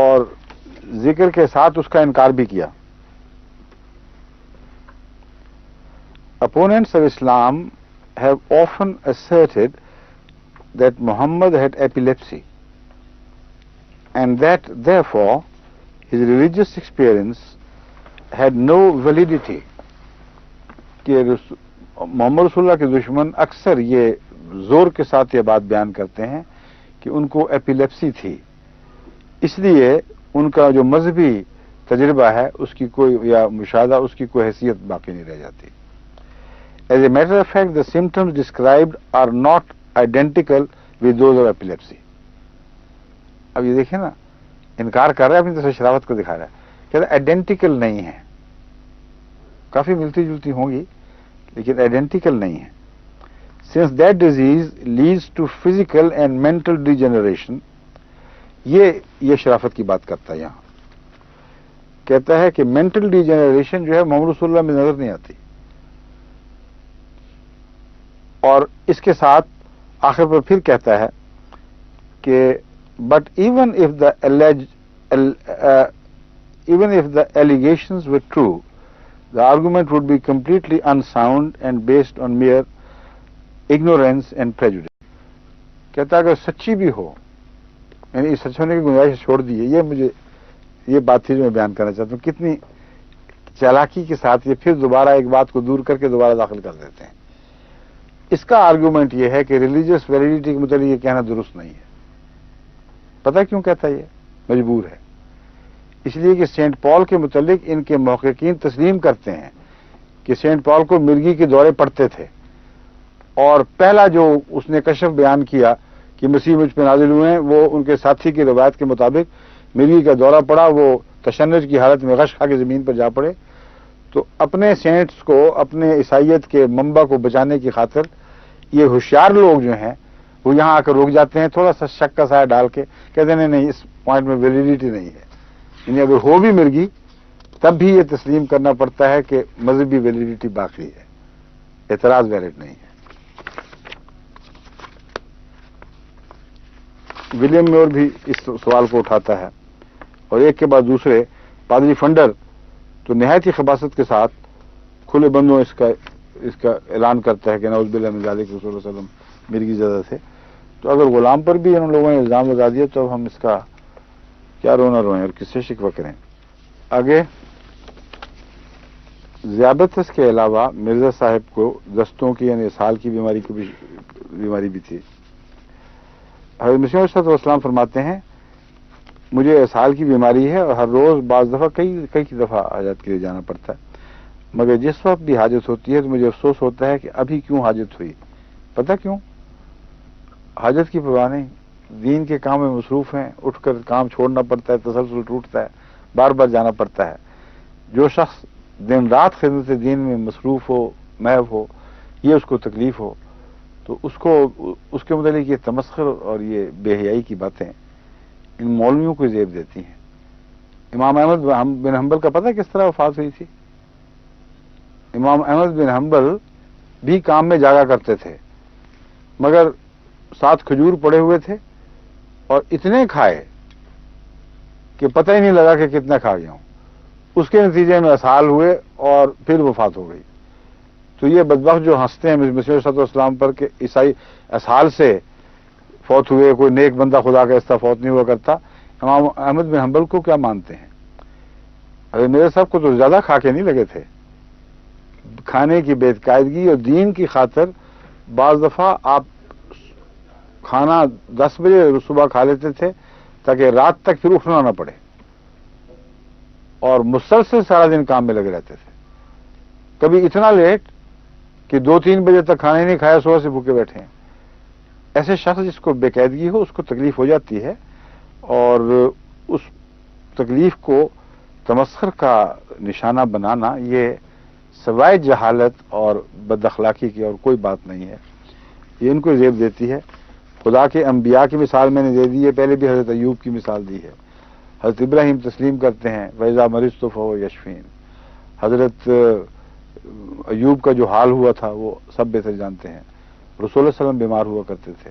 اور ذکر کے ساتھ اس کا انکار بھی کیا. Opponents of Islam have often asserted that Muhammad had epilepsy and that therefore his religious experience had no validity. کہ محمد رسول اللہ کے دشمن اکثر یہ زور کے ساتھ یہ بات بیان کرتے ہیں کہ ان کو ایپیلیپسی تھی, اس لیے ان کا جو مذہبی تجربہ ہے اس کی کوئی یا مشاہدہ اس کی کوئی حیثیت باقی نہیں رہ جاتی. As a matter of fact, the symptoms described are not identical with those of epilepsy. اب یہ دیکھیں نا, انکار کر رہا ہے, اپنی طرف سے شراوت کو دکھا رہا ہے, کہتا ہے آئیڈینٹیکل نہیں ہے. کافی ملتی جلتی ہوں گی لیکن آئیڈینٹیکل نہیں ہے. Since that disease leads to physical and mental degeneration, یہ شرافت کی بات کرتا ہے یہاں. کہتا ہے کہ مینٹل ڈیجنریشن جو ہے محمد رسول اللہ میں نظر نہیں آتی. اور اس کے ساتھ آخر پر پھر کہتا ہے کہ but even if the allegations were true the argument would be completely unsound and based on mere ignorance and prejudice. کہتا ہے اگر سچی بھی ہو, یعنی سچ ہونے کی گنجائش چھوڑ دیے. یہ بات تھی جو میں بیان کرنا چاہتا ہوں, کتنی چالاکی کے ساتھ یہ پھر دوبارہ ایک بات کو دور کر کے دوبارہ داخل کر دیتے ہیں. اس کا آرگومنٹ یہ ہے کہ ریلیجیس ویلیڈیٹی کے متعلق یہ کہنا درست نہیں ہے. پتہ کیوں کہتا ہے؟ یہ مجبور ہے. اس لیے کہ سینٹ پال کے متعلق ان کے محققین تسلیم کرتے ہیں کہ سینٹ پال کو مرگی کے دورے پڑتے تھے, اور پہلا جو اس نے کشف بیان کیا کہ مسیح مجھ پہ نازل ہوئے ہیں, وہ ان کے ساتھی کی روایت کے مطابق مرگی کا دورہ پڑا, وہ تشنج کی حالت میں غش کھا کے زمین پر جا پڑے. تو اپنے سینٹس کو, اپنے عیسائیت کے منبع کو بچانے کی خاطر یہ ہوشیار لوگ جو ہیں وہ یہاں آ کر رک جاتے ہیں, تھوڑا سا شک کا سایہ ڈال کے کہتے ہیں نہیں اس پوائنٹ میں ویلیڈیٹی نہیں ہے. یعنی اگر ہو بھی مرگی تب بھی یہ تسلیم کرنا پڑتا ہے کہ مذہبی ویلیڈیٹی باقی ہے, اعتراض ویلڈ نہیں ہے. ولیم میور بھی اس سوال کو اٹھاتا ہے اور ایک کے بعد دوسرے. پادری فنڈر تو نہایت ہی خباثت کے ساتھ کھلے بندوں اس کا اعلان کرتا ہے کہ نعوذ باللہ من ذالک رسول اللہ صلی اللہ علیہ وسلم مرگی زدہ تھے. تو اگر غلام پر بھی ان لوگوں نے الزام لگا دیا تو ہم اس کا کیا رونا روئیں اور کس سے شکوہ کریں. آگے ذیابطس کے علاوہ مرزا صاحب کو دستوں کی یعنی اسہال کی بیماری بھی تھی. حضرت مسیح علیہ السلام فرماتے ہیں مجھے اسہال کی بیماری ہے اور ہر روز بعض دفعہ کئی دفعہ حاجت کے لیے جانا پڑتا ہے, مگر جس وقت بھی حاجت ہوتی ہے تو مجھے افسوس ہوتا ہے کہ ابھی کیوں حاجت ہوئی. پتہ کیوں؟ حاجت کی پرواہ نہیں, دین کے کام میں مصروف ہیں, اٹھ کر کام چھوڑنا پڑتا ہے, تسلسل ٹوٹتا ہے, بار بار جانا پڑتا ہے. جو شخص دن رات خدمت دین میں مصروف ہو, محو ہو, یہ اس کو تکلیف ہو, تو اس کے متعلق یہ تمسخر اور یہ بے حیائی کی باتیں ان مولویوں کو زیب دیتی ہیں. امام احمد بن حنبل کا پتہ کس طرح وفات ہوئی تھی؟ امام احمد بن حنبل بھی کام میں جاگا کرتے تھے, مگر 7 کھجور پڑے ہوئے تھے اور اتنے کھائے کہ پتہ ہی نہیں لگا کہ کتنا کھا گیا ہوں. اس کے نتیجے میں اسہال ہوئے اور پھر وفات ہو گئی. تو یہ بدبخت جو ہنستے ہیں مسیح علیہ السلام پر کہ عیسائی اسہال سے فوت ہوئے, کوئی نیک بندہ خدا کا اس طرح فوت نہیں ہوا کرتا, امام احمد بن حنبل کو کیا مانتے ہیں؟ اگر میرے صاحب کو تو زیادہ کھا کے نہیں لگے تھے. کھانے کی بے قاعدگی اور دین کی خاطر بعض دفعہ آپ کھانا 10 بجے صبح کھا لیتے تھے تاکہ رات تک پھر اٹھنا نہ پڑے. اور مسلسل سارا دن کام میں لگے رہتے تھے. کبھی اتنا لیٹ کہ 2-3 بجے تک کھانا ہی نہیں کھایا, صبح سے بھوکے بیٹھے ہیں. ایسے شخص جس کو بے قیدگی ہو اس کو تکلیف ہو جاتی ہے, اور اس تکلیف کو تمسخر کا نشانہ بنانا یہ سوائے جہالت اور بد اخلاقی کی اور کوئی بات نہیں ہے. یہ ان کو زیب دیتی ہے. خدا کے انبیاء کی مثال میں نے دے دی ہے, پہلے بھی حضرت ایوب کی مثال دی ہے. حضرت ابراہیم تسلیم کرتے ہیں وَإِذَا مَرِضْتُ فَهُوَ يَشْفِينِ. حضرت ایوب کا جو حال ہوا تھا وہ سب بہتر جانتے ہیں. رسول اللہ علیہ وسلم بیمار ہوا کرتے تھے.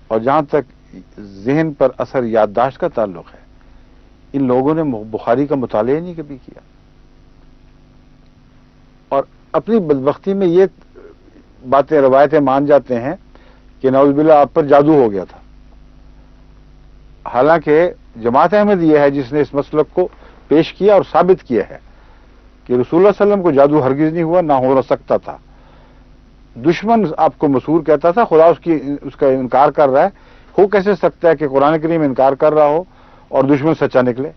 اور جہاں تک ذہن پر اثر یادداشت کا تعلق ہے, ان لوگوں نے بخاری کا مطالعہ نہیں کبھی کیا, اور اپنی بدبختی میں یہ باتیں روایتیں مان جاتے ہیں کہ نعوذ باللہ آپ پر جادو ہو گیا تھا. حالانکہ جماعت احمدیہ ہے جس نے اس مسلک کو پیش کیا اور ثابت کیا ہے کہ رسول اللہ صلی اللہ علیہ وسلم کو جادو ہرگز نہیں ہوا, نہ ہو سکتا تھا. دشمن آپ کو مسحور کہتا تھا, خدا اس کا انکار کر رہا ہے. ہو کیسے سکتا ہے کہ قرآن کریم انکار کر رہا ہو اور دشمن سچا نکلے؟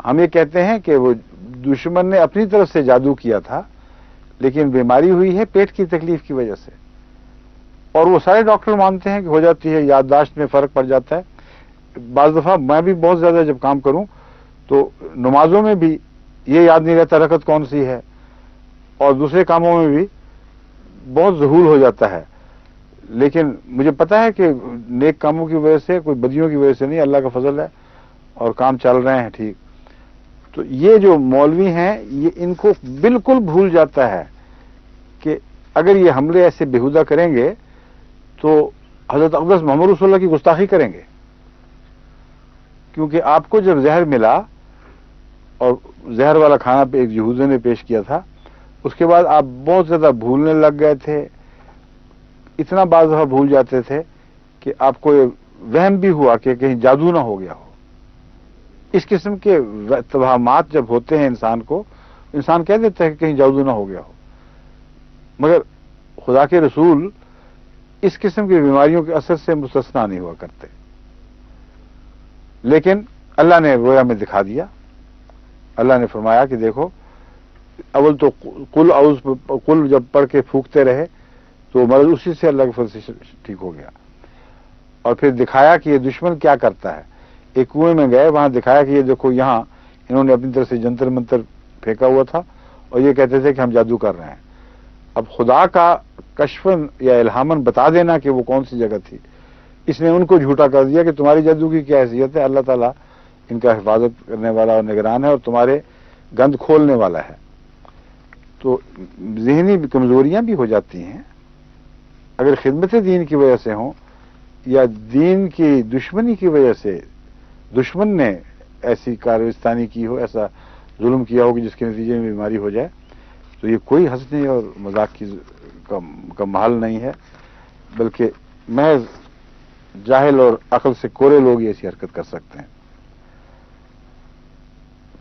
ہم یہ کہتے ہیں کہ وہ دشمن نے اپنی طرف سے جادو کیا تھا, لیکن بیماری ہوئی ہے پیٹ کی تکلیف کی وجہ سے. اور وہ سارے ڈاکٹر مانتے ہیں کہ ہو جاتی ہے, یادداشت میں فرق پڑ جاتا ہے. بعض دفعہ میں بھی بہت زیادہ جب کام کروں تو نمازوں میں بھی یہ یاد نہیں رہتا رکعت کون سی ہے, اور دوسرے کاموں میں بھی بہت ذہول ہو جاتا ہے. لیکن مجھے پتا ہے کہ نیک کاموں کی وجہ سے, کوئی بدیوں کی وجہ سے نہیں, اللہ کا فضل ہے اور کام چل رہے ہیں ٹھیک. تو یہ جو مولوی ہیں یہ ان کو بالکل بھول جاتا ہے کہ اگر یہ حملے ایسے بےہودہ کریں گے تو حضرت اقدس محمد رسول اللہ کی گستاخی کریں گے. کیونکہ آپ کو جب زہر ملا اور زہر والا کھانا پہ ایک یہودی نے پیش کیا تھا, اس کے بعد آپ بہت زیادہ بھولنے لگ گئے تھے. اتنا بعض دفعہ بھول جاتے تھے کہ آپ کو یہ وہم بھی ہوا کہ کہیں جادو نہ ہو گیا ہو. اس قسم کے توہمات جب ہوتے ہیں انسان کو, انسان کہہ دیتا ہے کہ کہیں جادو نہ ہو گیا ہو. مگر خدا کے رسول اس قسم کی بیماریوں کے اثر سے مستثنا نہیں ہوا کرتے. لیکن اللہ نے رویا میں دکھا دیا. اللہ نے فرمایا کہ دیکھو, اول تو قل جب پڑھ کے پھونکتے رہے تو مرض اسی سے اللہ کے فضل سے ٹھیک ہو گیا. اور پھر دکھایا کہ یہ دشمن کیا کرتا ہے. ایک کنویں میں گئے, وہاں دکھایا کہ یہ دیکھو یہاں انہوں نے اپنی طرف سے جنتر منتر پھینکا ہوا تھا اور یہ کہتے تھے کہ ہم جادو کر رہے ہیں. اب خدا کا کشفن یا الہامن بتا دینا کہ وہ کون سی جگہ تھی, اس نے ان کو جھوٹا کر دیا کہ تمہاری جادو کی کیا حیثیت ہے, اللہ تعالیٰ ان کا حفاظت کرنے والا اور نگران ہے اور تمہارے گند کھولنے والا ہے. تو ذہنی کمزوریاں بھی ہو جاتی ہیں اگر خدمت دین کی وجہ سے ہوں یا دین کی دشمنی کی وجہ سے دشمن نے ایسی کاررستانی کی ہو, ایسا ظلم کیا ہو کہ جس کے نتیجے میں بیماری ہو جائے. تو یہ کوئی ہنسنے اور مذاق کا محل نہیں ہے, بلکہ محض جاہل اور عقل سے کورے لوگ یہ ایسی حرکت کر سکتے ہیں.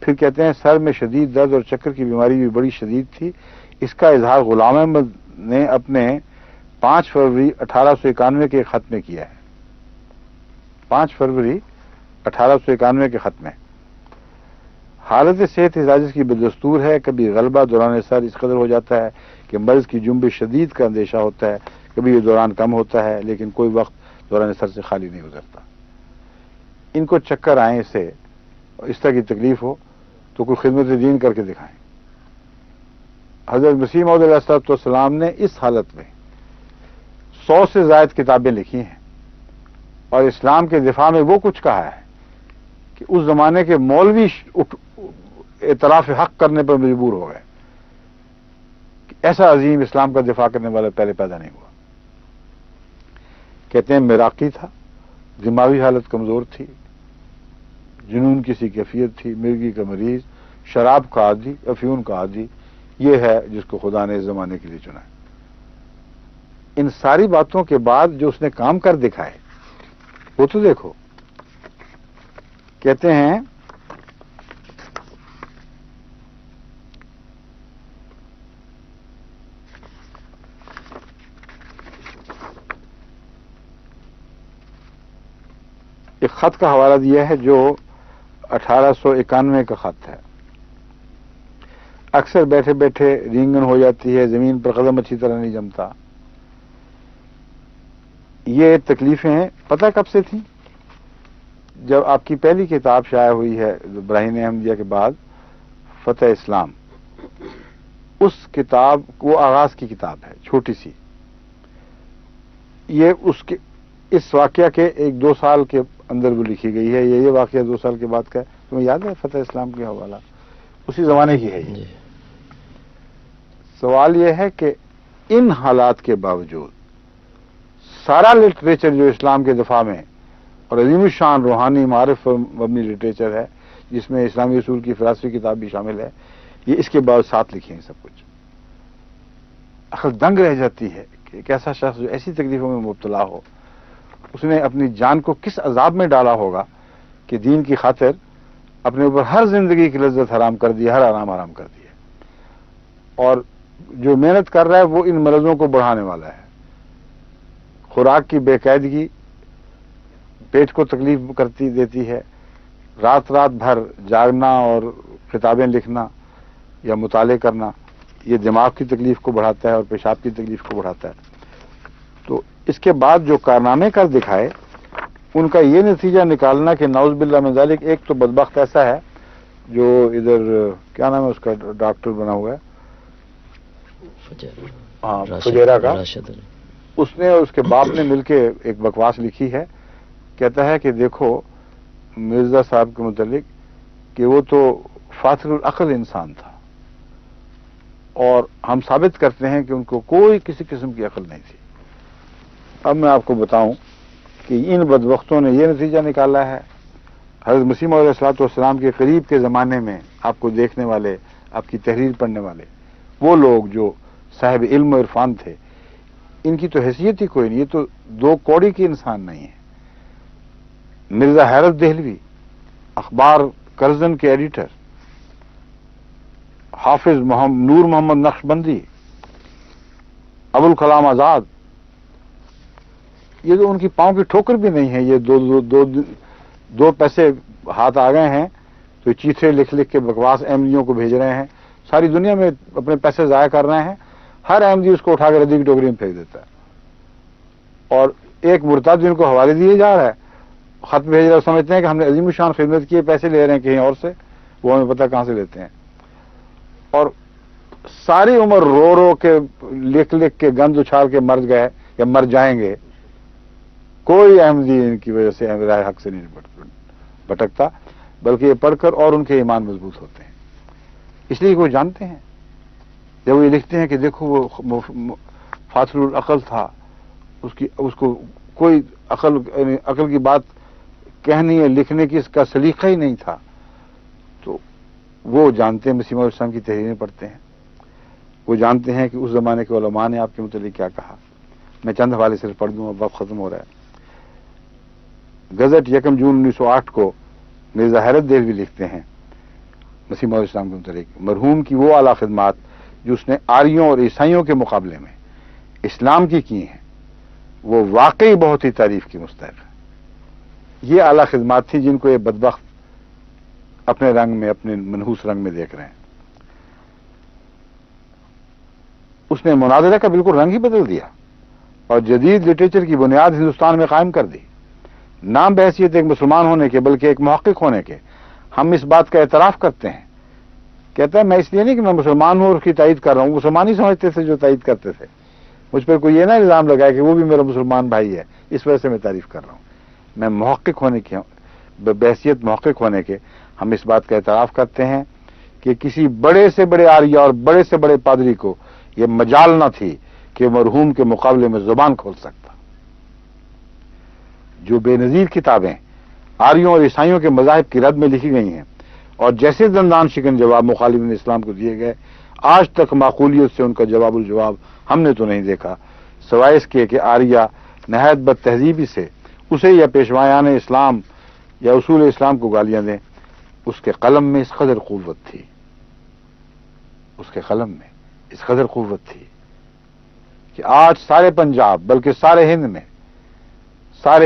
پھر کہتے ہیں سر میں شدید درد اور چکر کی بیماری بھی بڑی شدید تھی. اس کا اظہار غلام احمد نے اپنے 5 فروری 1891 کے خط میں کیا ہے. 5 فروری 1891 کے خط میں. حالت صحت اعزاز کی بدستور ہے. کبھی غلبہ دوران سر اس قدر ہو جاتا ہے کہ مرض کی جنبش شدید کا اندیشہ ہوتا ہے, کبھی یہ دوران کم ہوتا ہے, لیکن کوئی وقت دوران سر سے خالی نہیں گزرتا. ان کو چکر آئیں سے اس طرح کی تکلیف ہو تو کوئی خدمت دین کر کے دکھائیں. حضرت مسیح موعود علیہ السلام نے اس حالت میں 100 سے زائد کتابیں لکھی ہیں اور اسلام کے دفاع میں وہ کچھ کہا ہے کہ اس زمانے کے مولوی اعتراف حق کرنے پر مجبور ہو گئے کہ ایسا عظیم اسلام کا دفاع کرنے والا پہلے پیدا نہیں ہوا. کہتے ہیں مراقی تھا, دماغی حالت کمزور تھی, جنون کسی کیفیت تھی, مرگی کا مریض, شراب کا عادی, افیون کا عادی. یہ ہے جس کو خدا نے اس زمانے کے لیے چنا ہے. ان ساری باتوں کے بعد جو اس نے کام کر دکھائے وہ تو دیکھو. کہتے ہیں ایک خط کا حوالہ دیا ہے جو 1891 کا خط ہے. اکثر بیٹھے بیٹھے رینگن ہو جاتی ہے، زمین پر قدم اچھی طرح نہیں جمتا. یہ تکلیفیں ہیں. پتہ کب سے تھیں؟ جب آپ کی پہلی کتاب شائع ہوئی ہے براہین احمدیہ کے بعد، فتح اسلام. اس کتاب وہ آغاز کی کتاب ہے، چھوٹی سی. یہ اس واقعہ کے 1-2 سال کے اندر وہ لکھی گئی ہے. یہ واقعہ 2 سال کے بعد کا ہے. تمہیں یاد ہے فتح اسلام کے حوالہ؟ اسی زمانے کی ہے یہ. سوال یہ ہے کہ ان حالات کے باوجود سارا لٹریچر جو اسلام کے دفاع میں اور عظیم الشان روحانی معارف پر مبنی لٹریچر ہے، جس میں اسلامی اصول کی فلسفی کتاب بھی شامل ہے، یہ اس کے بعد ساتھ لکھے ہیں سب کچھ. عقل دنگ رہ جاتی ہے کہ ایک ایسا شخص جو ایسی تکلیفوں میں مبتلا ہو، اس نے اپنی جان کو کس عذاب میں ڈالا ہوگا کہ دین کی خاطر اپنے اوپر ہر زندگی کی لذت حرام کر دی، ہر آرام حرام کر دیا. اور جو محنت کر رہا ہے وہ ان مرضوں کو بڑھانے والا ہے. خوراک کی بے قاعدگی پیٹ کو تکلیف دیتی ہے. رات بھر جاگنا اور کتابیں لکھنا یا مطالعے کرنا یہ دماغ کی تکلیف کو بڑھاتا ہے اور پیشاب کی تکلیف کو بڑھاتا ہے. تو اس کے بعد جو کارنامے کر دکھائے ان کا یہ نتیجہ نکالنا کہ نعوذ باللہ من ذالک ایک تو بدبخت ایسا ہے جو ادھر کیا نام ہے اس کا ڈاکٹر بنا ہوا ہے، ہاں فجیرہ کا، اس نے اور اس کے باپ نے مل کے ایک بکواس لکھی ہے. کہتا ہے کہ دیکھو مرزا صاحب کے متعلق کہ وہ تو فاطر العقل انسان تھا، اور ہم ثابت کرتے ہیں کہ ان کو کوئی کسی قسم کی عقل نہیں تھی. اب میں آپ کو بتاؤں کہ ان بدبختوں نے یہ نتیجہ نکالا ہے. حضرت مسیح موعود علیہ الصلوۃ والسلام کے قریب کے زمانے میں آپ کو دیکھنے والے، آپ کی تحریر پڑھنے والے وہ لوگ جو صاحب علم و عرفان تھے، ان کی تو حیثیت ہی کوئی نہیں. یہ تو 2 کوڑی کی انسان نہیں ہے. مرزا حیرت دہلوی، اخبار کرزن کے ایڈیٹر، حافظ نور محمد نقشبندی، ابوالکلام آزاد، یہ تو ان کی پاؤں کی ٹھوکر بھی نہیں ہے. یہ دو پیسے ہاتھ آ گئے ہیں تو چیتھے لکھ کے بکواس احمدیوں کو بھیج رہے ہیں. ساری دنیا میں اپنے پیسے ضائع کر رہے ہیں. ہر احمدی اس کو اٹھا کے ردی کی ٹوکری میں پھینک دیتا ہے. اور ایک مرتد جن کو حوالے دیے جا رہا ہے، خط بھیج رہا ہے، سمجھتے ہیں کہ ہم نے عظیم الشان خدمت کی، پیسے لے رہے ہیں کہیں اور سے، وہ ہمیں پتہ کہاں سے لیتے ہیں. اور ساری عمر رو کے لکھ کے گند اچھال کے مر گئے یا مر جائیں گے. کوئی احمدی ان کی وجہ سے راہ حق سے نہیں بھٹکتا، بلکہ یہ پڑھ کر اور ان کے ایمان مضبوط ہوتے ہیں. اس لیے وہ جانتے ہیں، جب وہ یہ لکھتے ہیں کہ دیکھو وہ فاطر العقل تھا، اس کو کوئی عقل کی بات کہنی ہے، لکھنے کی اس کا سلیقہ ہی نہیں تھا، تو وہ جانتے ہیں. مسیح موعود اسلام کی تحریریں پڑھتے ہیں، وہ جانتے ہیں کہ اس زمانے کے علماء نے آپ کے متعلق کیا کہا. میں چند حوالے صرف پڑھ دوں، اب وقت ختم ہو رہا ہے. گزٹ 1 جون 1908 کو مرزا حیرت دہلوی لکھتے ہیں مسیح موعود اسلام کے متعلق، مرحوم کی وہ اعلیٰ خدمات جو اس نے آریوں اور عیسائیوں کے مقابلے میں اسلام کی ہیں، وہ واقعی بہت ہی تعریف کی مستحق ہے. یہ اعلیٰ خدمات تھی جن کو یہ بدبخت اپنے رنگ میں، اپنے منحوس رنگ میں دیکھ رہے ہیں. اس نے مناظرہ کا بالکل رنگ ہی بدل دیا اور جدید لٹریچر کی بنیاد ہندوستان میں قائم کر دی. نام بحیثیت ایک مسلمان ہونے کے بلکہ ایک محقق ہونے کے ہم اس بات کا اعتراف کرتے ہیں. کہتا ہے میں اس لیے نہیں کہ میں مسلمان ہوں اور اس کی تائید کر رہا ہوں، مسلمان ہی سمجھتے تھے جو تائید کرتے تھے. مجھ پر کوئی یہ نہ الزام لگائے کہ وہ بھی میرا مسلمان بھائی ہے، اس وجہ سے میں تعریف کر رہا ہوں. میں محقق ہونے کے، بحیثیت محقق ہونے کے ہم اس بات کا اعتراف کرتے ہیں کہ کسی بڑے سے بڑے آریہ اور بڑے سے بڑے پادری کو یہ مجال نہ تھی کہ مرحوم کے مقابلے میں زبان کھول سکتا. جو بے نظیر کتابیں آریوں اور عیسائیوں کے مذاہب کی رد میں لکھی گئی ہیں اور جیسے دندان شکن جواب مخالفین اسلام کو دیے گئے، آج تک معقولیت سے ان کا جواب الجواب ہم نے تو نہیں دیکھا، سوائے اس کے کہ آریہ نہایت بد تہذیبی سے اسے یا پیشوایان اسلام یا اصول اسلام کو گالیاں دیں. اس کے قلم میں اس قدر قوت تھی، اس کے قلم میں اس قدر قوت تھی کہ آج سارے پنجاب بلکہ سارے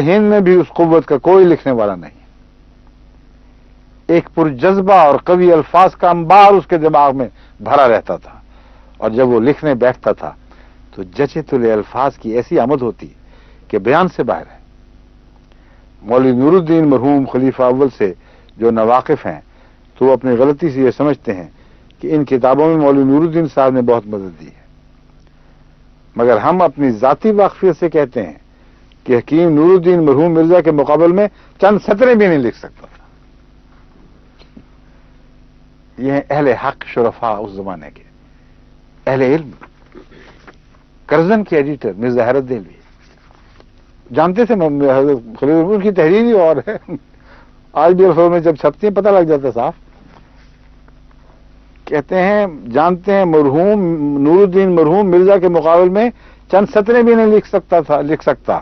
ہند میں بھی اس قوت کا کوئی لکھنے والا نہیں. ایک پرجذبہ اور قوی الفاظ کا انبار اس کے دماغ میں بھرا رہتا تھا، اور جب وہ لکھنے بیٹھتا تھا تو جچے تلے الفاظ کی ایسی آمد ہوتی کہ بیان سے باہر ہے۔ مولوی نور الدین مرحوم خلیفہ اول سے جو ناواقف ہیں تو وہ اپنی غلطی سے یہ سمجھتے ہیں کہ ان کتابوں میں مولوی نور الدین صاحب نے بہت مدد دی ہے، مگر ہم اپنی ذاتی واقفیت سے کہتے ہیں کہ حکیم نور الدین مرحوم مرزا کے مقابل میں چند سطریں بھی نہیں لکھ سکتا تھا۔ یہ ہیں اہل حق شرفاء اس زمانے کے، اہل علم۔ کرزن کے ایڈیٹر مرزا حیرت دہلوی جانتے تھے حضرت خلیل ان کی تحریر ہی اور ہے، آج بھی الفاظ میں جب چھپتی ہیں پتہ لگ جاتا ہے صاف۔ کہتے ہیں جانتے ہیں مرحوم نور الدین مرحوم مرزا کے مقابل میں چند سطریں بھی نہیں لکھ سکتا،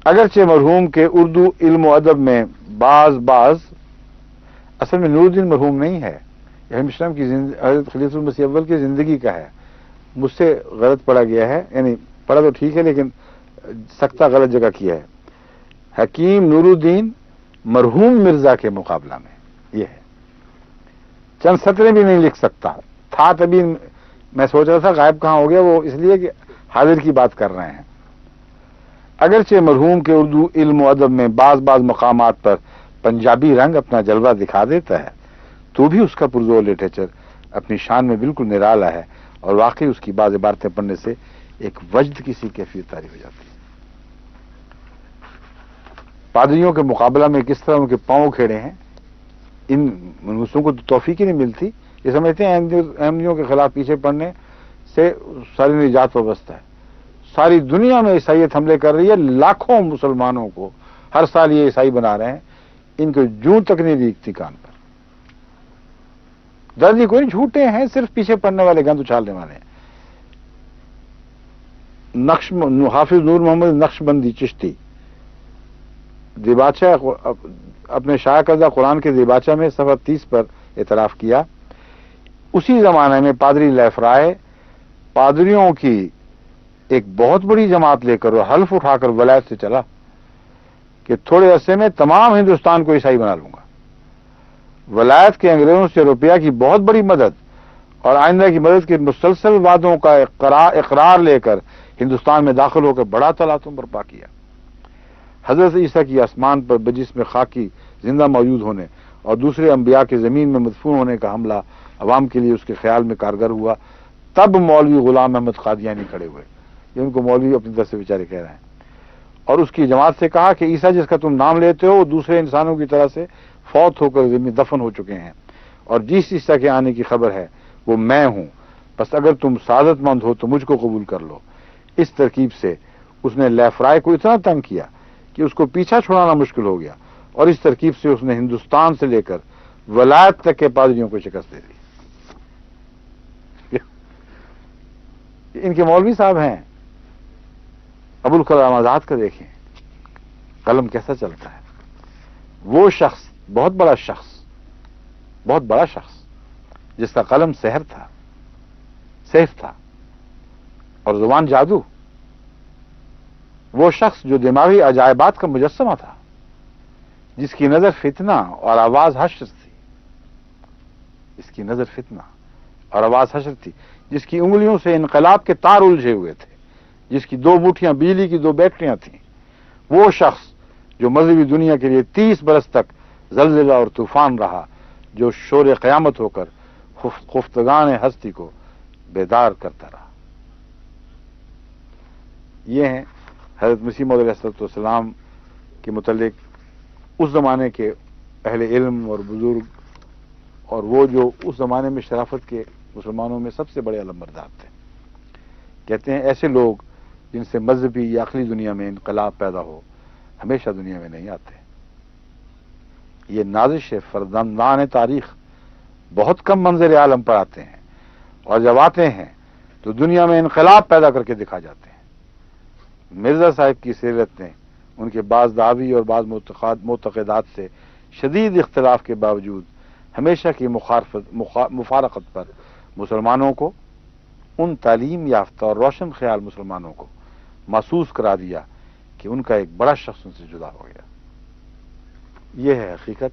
اگرچہ مرحوم کے اردو علم و ادب میں بعض اصل میں نور الدین مرحوم نہیں ہے، یہ مشرم کی حضرت خلیفہ المسیح اول کی زندگی کا ہے، مجھ سے غلط پڑھا گیا ہے، یعنی پڑھا تو ٹھیک ہے لیکن سکتہ غلط جگہ کیا ہے۔ حکیم نور الدین مرحوم مرزا کے مقابلہ میں یہ ہے، چند سطریں بھی نہیں لکھ سکتا تھا۔ تبھی میں سوچ رہا تھا غائب کہاں ہو گیا، وہ اس لیے کہ حاضر کی بات کر رہے ہیں۔ اگرچہ مرحوم کے اردو علم و ادب میں بعض مقامات پر پنجابی رنگ اپنا جلوہ دکھا دیتا ہے، تو بھی اس کا پرزور لٹریچر اپنی شان میں بالکل نرالا ہے، اور واقعی اس کی بعض عبارتیں پڑھنے سے ایک وجد کی سی کیفیت طاری ہو جاتی ہے۔ پادریوں کے مقابلہ میں کس طرح ان کے پاؤں کھڑے ہیں، ان منوسوں کو تو توفیق ہی نہیں ملتی، یہ سمجھتے ہیں احمدیوں کے خلاف پیچھے پڑنے سے ساری نجات وابستہ ہے۔ ساری دنیا میں عیسائیت حملے کر رہی ہے، لاکھوں مسلمانوں کو ہر سال یہ عیسائی بنا رہے ہیں، ان کو جوں تک نہیں دیکھتی کان پر۔ درجی کوئی نہیں، جھوٹے ہیں، صرف پیچھے پڑنے والے، گند اچھالنے والے ہیں۔ حافظ نور محمد نقش بندی چشتی دیباچہ اپنے شائع کردہ قرآن کے دیباچہ میں صفحہ 30 پر اعتراف کیا، اسی زمانے میں پادری لیفرائے پادریوں کی ایک بہت بڑی جماعت لے کر اور حلف اٹھا کر ولایت سے چلا کہ تھوڑے عرصے میں تمام ہندوستان کو عیسائی بنا لوں گا۔ ولایت کے انگریزوں سے روپیہ کی بہت بڑی مدد اور آئندہ کی مدد کے مسلسل وعدوں کا اقرار لے کر ہندوستان میں داخل ہو کر بڑا تلاطم برپا کیا۔ حضرت عیسیٰ کی آسمان پر بجسم خاکی زندہ موجود ہونے اور دوسرے انبیاء کے زمین میں مدفون ہونے کا حملہ عوام کے لیے اس کے خیال میں کارگر ہوا، تب مولوی غلام احمد قادیانی کھڑے ہوئے، یہ ان کو مولوی اپنی طرف سے بیچارے کہہ رہے ہیں، اور اس کی جماعت سے کہا کہ عیسیٰ جس کا تم نام لیتے ہو وہ دوسرے انسانوں کی طرح سے فوت ہو کر زمین دفن ہو چکے ہیں، اور جس عیسیٰ کے آنے کی خبر ہے وہ میں ہوں، بس اگر تم سعادت مند ہو تو مجھ کو قبول کر لو۔ اس ترکیب سے اس نے لیفرائے کو اتنا تنگ کیا کہ اس کو پیچھا چھڑانا مشکل ہو گیا، اور اس ترکیب سے اس نے ہندوستان سے لے کر ولایت تک کے پادریوں کو شکست دے دی۔ ان کے مولوی صاحب ہیں، ابوالکلام آزاد کا دیکھیں قلم کیسا چلتا ہے۔ وہ شخص بہت بڑا شخص جس کا قلم سحر تھا، سیف تھا اور زبان جادو، وہ شخص جو دماغی عجائبات کا مجسمہ تھا، جس کی نظر فتنہ اور آواز حشر تھی، جس کی انگلیوں سے انقلاب کے تار الجھے ہوئے تھے، جس کی 2 مٹھیاں بجلی کی 2 بیٹریاں تھیں، وہ شخص جو مذہبی دنیا کے لیے 30 برس تک زلزلہ اور طوفان رہا، جو شور قیامت ہو کر خفتگان ہستی کو بیدار کرتا رہا۔ یہ ہیں حضرت مسیح موعود علیہ السلام کے متعلق اس زمانے کے اہل علم اور بزرگ، اور وہ جو اس زمانے میں شرافت کے مسلمانوں میں سب سے بڑے علمبردار تھے۔ کہتے ہیں ایسے لوگ جن سے مذہبی یا عقلی دنیا میں انقلاب پیدا ہو ہمیشہ دنیا میں نہیں آتے۔ یہ نازش فرزندان تاریخ بہت کم منظر عالم پر آتے ہیں، اور جب آتے ہیں تو دنیا میں انقلاب پیدا کر کے دکھا جاتے ہیں۔ مرزا صاحب کی سیرت نے ان کے بعض دعوی اور بعض معتقدات سے شدید اختلاف کے باوجود ہمیشہ کی مفارقت پر مسلمانوں کو، ان تعلیم یافتہ اور روشن خیال مسلمانوں کو محسوس کرا دیا کہ ان کا ایک بڑا شخص ان سے جدا ہو گیا۔ یہ ہے حقیقت،